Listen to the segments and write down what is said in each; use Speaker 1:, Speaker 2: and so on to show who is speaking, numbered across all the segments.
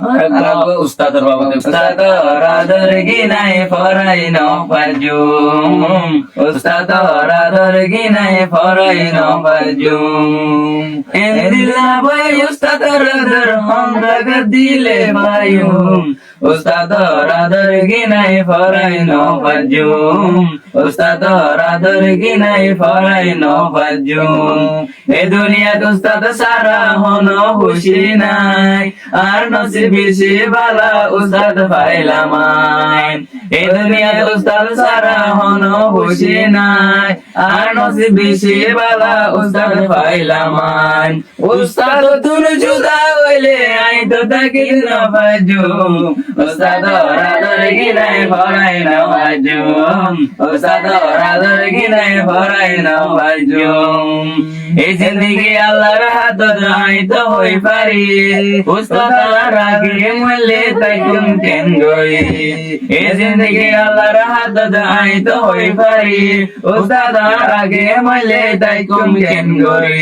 Speaker 1: উস্তাদর বাবাতে উস্তাদর আদর গিনাই ফরাই নফাজুম উস্তাদর আদর গিনাই ফরাই নফাজুম এন্দিলা ভাই উস্তাদর আদর হংরাগ দিলে ভাইউম উস্তাদর আদর গিনাই ফরাই নফাজুম উস্তাদর আদর গিনাই ফরাই নফাজুম এ দুনিয়াত উস্তাদ সারা হনো খুশি নাই আর নসিব বেশি বালা উস্তাদ পাইলাম এই দুনিয়াত উস্তাদ সারা হনো খুশি নাই আর নসিব বেশি বালা উস্তাদ পাইলাম উস্তাদ তুল জুদা হইলে আই তো তাকি না পাজুম উস্তাদ আদর গিনাই ফরাই না পাজুম উস্তাদ আদর গিনাই ফরাই না পাজুম এই জিন্দেগি আল্লাহর হাত যাই তো হই পারি উস্তাদ রাগে মলে তাই তুম কেন গই এই জিন্দেগি আল্লাহর হাত যাই তো হই পারি উস্তাদ রাগে মলে তাই তুম কেন গই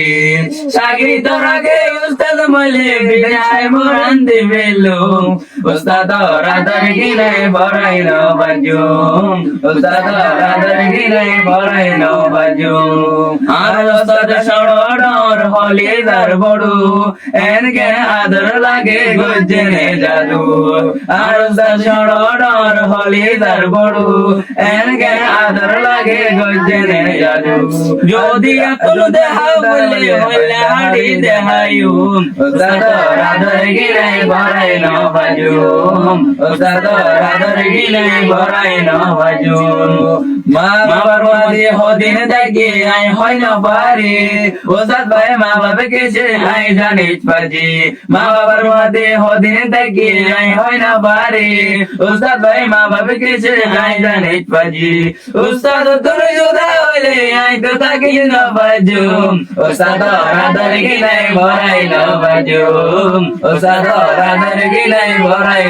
Speaker 1: সাগরি তো রাগে উস্তাদ মলে বিদায় মরণ দিবেলো উস্তাদ আদর গিনাই ফরাই না পাজুম উস্তাদ আদর গিনাই ফরাই না পাজুম আর উস্তাদ সড়র হলিদার বড়ু এনকে আদর লাগে গজনে জাদু আর উস্তাদ সড়র হলিদার বড়ু এনকে আদর লাগে গজনে জাদু যদি আকুল দেহা বলে হইলে হাড়ি দেহায়ু উস্তাদ আদর গিনাই ফরাই না পাজুম উস্তাদ আদর গিনাই ফরাই না পাজুম মা বাবার ওয়াদি হদিন দেখি আই হয় না পারি উস্তাদ ভাই মা বাবা কেছে আই জানিস পাজি মা বাবার ওয়াদি হদিন দেখি আই হয় না পারি উস্তাদ ভাই মা বাবা কেছে আই জানিস পাজি উস্তাদ তোর জুদা হইলে আই তো তাকি না পাজুম উস্তাদ আদর গিনাই ফরাই না পাজুম উস্তাদ আদর গিনাই ফরাই